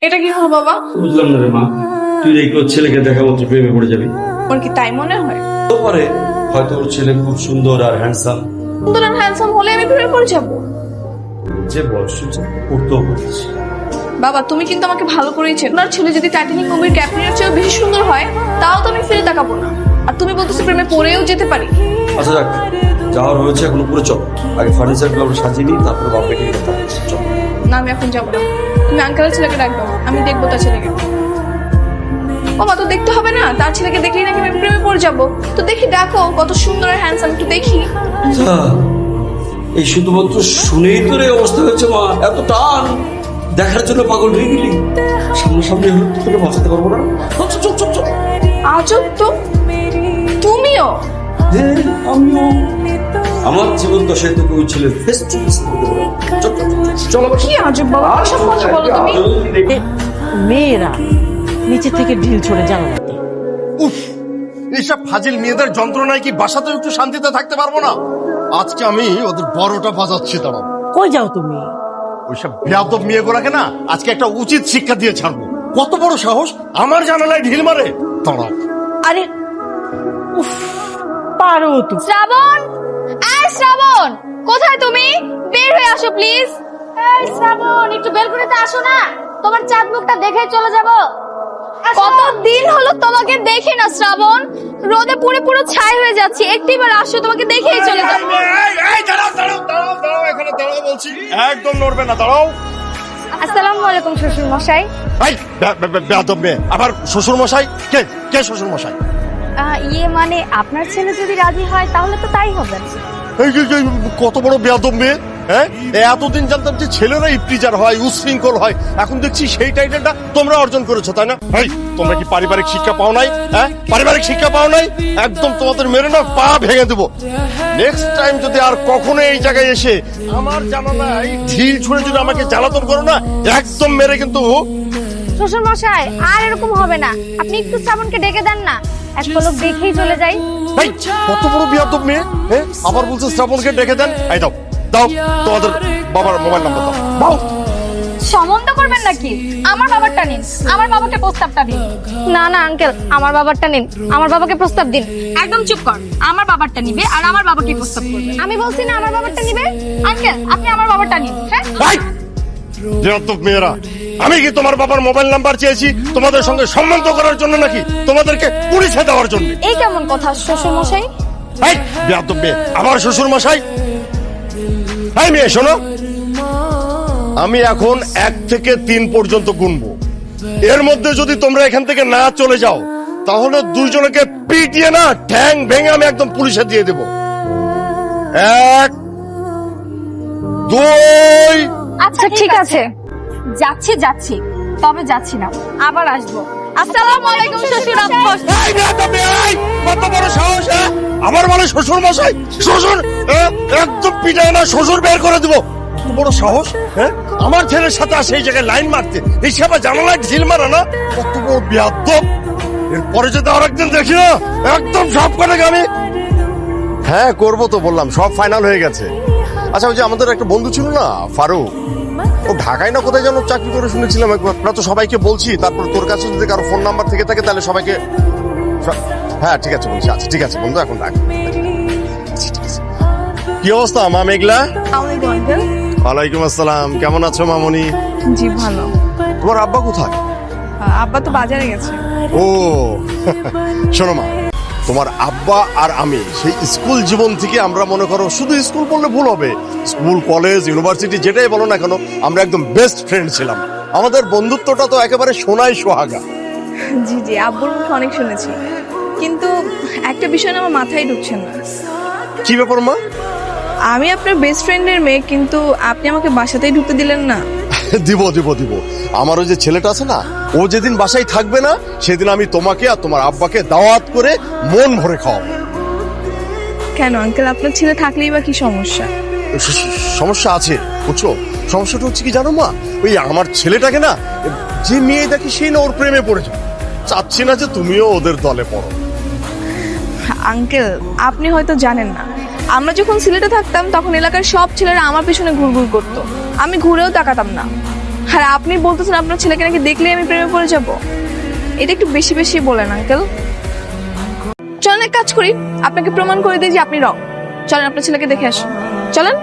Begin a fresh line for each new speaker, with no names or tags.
এটা কি হলো বাবা?
বুঝলাম না রে মা, তুই এই ছেলেকে দেখা মাত্র প্রেমে পড়ে যাবি?
ওর কি তাই মনে হয়?
তো পারে, হয়তো ওর ছেলে খুব সুন্দর আর হ্যান্ডসাম।
সুন্দর আর হ্যান্ডসাম হলে আমি প্রেমে পড়ে যাবো?
যে বয়স পড়তেও পড়তেছি।
বাবা তুমি কিন্তু আমাকে ভালো করেই চেনো। আপনার ছেলে যদি টাইটানিক মুভির ক্যাপ্টেনের চেয়েও বেশি সুন্দর হয় তাও তো আমি ফিরে তাকাবো না। আর তুমি বলতেছো প্রেমে পড়েও যেতে পারি।
আচ্ছা যাক, যাওয়ার হয়েছে, এখন উপরে চল। আগে ফার্নিচার গুলো আমরা সাজিয়ে নিই, তারপরে বাপ বেটির কথা চল।
না আমি এখন যাবো না, তুমি আঙ্কেলের ছেলেকে ডাকবো, আমি দেখবো তার ছেলেকে। বাবা তো দেখতে হবে না, তার ছেলেকে দেখলেই নাকি আমি প্রেমে পড়ে যাবো। তো দেখি, ডাকো, কত সুন্দর আর হ্যান্ডসাম একটু দেখি।
আচ্ছা, এই শুধুমাত্র শুনেই তোর এই অবস্থা হয়েছে মা? এত টান দেখার জন্য পাগল হয়ে গেলি? সামনাসামনি হলে তোকে বাঁচাতে পারবো না। চল চল চল চল।
আজব তো, তুমিও?
হ্যাঁ, আমিও। আমার জীবন দশায় তোকে ওই ছেলে ফেস টু ফেস করতে পারবো। চল চল চল। আবার
কি আজব বাবা, সব কথা বলো তুমি।
মেয়েরা নিচে থেকে ঢিল ছড়ে জানো না।
উফ, এইসব ফাজিল মেয়েদের যন্ত্রণায় কি বাসাতেও একটু শান্তিতে থাকতে পারবো না? আজকে আমি ওদের বড়টা বাজাচ্ছি। দাঁড়াও,
কই যাও তুমি?
ওইসব বেয়াদব মেয়েগুলাকে না আজকে একটা উচিত শিক্ষা দিয়ে ছাড়বো। কত বড় সাহস আমার জানালায় ঢিল মারে! দাঁড়াও।
আরে উফ, পারো তুমি।
শ্রাবণ, এই শ্রাবণ, কোথায় তুমি? বের হয়ে আসো প্লিজ। এই শ্রাবণ, একটু বেলকনিতে আসো না, তোমার চাঁদ মুখটা দেখে চলে যাব। কতদিন হলো তোমাকে দেখি না শ্রাবণ, রোদে পুরো পুরো ছাই হয়ে যাচ্ছে, একটিবার আসো, তোমাকে দেখেই চলে যাব।
এখানে দাঁড়াও বলছি, একদম নড়বে না। দাঁড়াও।
আসসালামু আলাইকুম শ্বশুর মশাই।
এই বেয়াদব মেয়ে, আবার শ্বশুর মশাই? কে কে শ্বশুর মশাই?
ইয়ে মানে আপনার ছেলে যদি রাজি হয় তাহলে তো তাই হবে।
এই কত বড় বেয়াদব মেয়ে! হ্যাঁ, এতদিন জানতাম যে ছেলেরা ইফটিজার হয়, উশৃঙ্খল হয়, এখন দেখছি সেই টাইটেলটা তোমরা অর্জন করেছো, তাই না? এই তোমরা কি পারিবারিক শিক্ষা পাও নাই? হ্যাঁ, পারিবারিক শিক্ষা পাও নাই? একদম তোমাদের মেরে না পা ভেঙে দেবো। নেক্সট টাইম যদি আর কখনো এই জায়গায় এসে আমার জানালায় ঢিল ছুঁড়ে যদি আমাকে জ্বালাতন করো না, একদম মেরে কিন্তু।
শ্বশুর মশাই আর এরকম হবে না, আপনি একটু শ্রাবণকে ডেকে দেন না, এক পলক দেখেই চলে যাই।
এই কত বড় বেয়াদব মেয়ে! হ্যাঁ, আবার বলছে শ্রাবণকে ডেকে দেন। এই দাও দাও, তোমাদের বাবার মোবাইল নাম্বার দাও। দাও।
সম্বন্ধ করবেন নাকি? আমার বাবারটা নিন, আমার বাবাকে প্রস্তাবটা দিন। না না আঙ্কেল, আমার বাবারটা নিন, আমার বাবাকে প্রস্তাব দিন। একদম চুপ কর, আমার বাবারটা নিবে আর আমার বাবাকে প্রস্তাব করবে। আমি বলছি না আমার বাবারটা নিবে। আঙ্কেল আপনি আমার বাবারটা নিন। হ্যাঁ,
এই বেয়াদব মেয়েরা, আমি কি তোমার বাবার মোবাইল নাম্বার চেয়েছি তোমাদের সঙ্গে সম্বন্ধ করার জন্য নাকি তোমাদেরকে পুলিশে দেওয়ার জন্য?
এই কেমন কথা শ্বশুর মশাই?
এই বেয়াদব মেয়ে, আমার শ্বশুর মশাই! এই মেয়ে শোনো, আমি এখন 1 থেকে 3 পর্যন্ত গুনবো। এর মধ্যে যদি তোমরা এখান থেকে না চলে যাও তাহলে দুইজনকে পিটিয়ে না ঠ্যাং ভেঙে আমি একদম পুলিশে দিয়ে দেব। 1 2।
আচ্ছা ঠিক আছে, যাচ্ছি যাচ্ছি, তবে যাচ্ছি না, আবার আসবো। আসসালামু আলাইকুম শ্বশুর আব্বা।
এই বেয়াদব মেয়ে, এই কত বড় সাহস! হ্যাঁ, আমার বলে শ্বশুর মশাই, শ্বশুর! একদম পিটায় না শ্বশুর বের করে দেবো। কত বড় সাহস! হ্যাঁ, আমার ছেলের সাথে আসে এই জায়গায় লাইন মারতে, এই সব জানালায় ঢিল মারা না, কত বড় বেয়াদব! এরপরে যদি আরেকদিন দেখি না একদম সব করে আমি। হ্যাঁ করবো তো, বললাম সব ফাইনাল হয়ে গেছে। আচ্ছা, ওই যে আমাদের একটা বন্ধু ছিল না ফারুক, ও ঢাকায় না কোথায় যেন চাকরি করে শুনেছিলাম একবার। আমরা তো সবাইকে বলছি, তারপর তোর কাছে যদি কারো ফোন নাম্বার থেকে থাকে তাহলে সবাইকে। হ্যাঁ ঠিক আছে বলছি। আচ্ছা ঠিক আছে বন্ধু, এখন রাখ। কি অবস্থা মা মেঘলা?
আসসালামু আলাইকুম আঙ্কেল।
ওয়ালাইকুম আসসালাম, কেমন আছো মামনি?
জি ভালো।
তোমার আব্বা কোথায়?
আব্বা তো বাজারে গেছে।
ও শোনো মা, তোমার আব্বা আর আমি সেই স্কুল জীবন থেকে আমরা মনে করো, শুধু স্কুল বললে ভুল হবে, স্কুল কলেজ ইউনিভার্সিটি যেটাই বলো না কেন, আমরা একদম বেস্ট ফ্রেন্ড ছিলাম। আমাদের বন্ধুত্বটা তো একেবারে সোনায় সোহাগা।
জি জি, আব্বুর মুখে অনেক শুনেছি, কিন্তু একটা বিষয় না আমার মাথায় ঢুকছে না।
কি ব্যাপার মা?
আমি আপনার বেস্ট ফ্রেন্ডের মেয়ে, কিন্তু আপনি আমাকে বাসাতেই ঢুকতে দিলেন না।
দিব দিব দিব, আমার ওই যে ছেলেটা আছে না, ও যেদিন বাসায় থাকবে না সেদিন আমি তোমাকে আর তোমার আব্বাকে দাওয়াত করে মন ভরে খাওয়াবো।
কেন আঙ্কেল, আপনার ছেলে থাকলেই বা কি সমস্যা?
সমস্যা আছে বুঝছো? সমস্যাটা হচ্ছে কি জানো মা, ওই আমার ছেলেটাকে না যে মেয়ে দেখি সেই না ওর প্রেমে পড়েছে। চাচ্ছি না যে তুমিও ওদের দলে পড়ো।
আঙ্কেল আপনি হয়তো জানেন না, আমরা যখন সিলেটে থাকতাম তখন এলাকার সব ছেলেরা আমার পিছনে ঘুরঘুর করতো, আমি ঘুরেও তাকাতাম না। আর আপনি বলতেছেন আপনার ছেলেকে নাকি দেখলে আমি প্রেমে পড়ে যাব। এটা একটু বেশি বেশি বলেন আঙ্কেল। চলেন এক কাজ করি, আপনাকে প্রমাণ করে দিই যে আপনি রং। চলেন আপনার ছেলেকে দেখে আসুন, চলেন।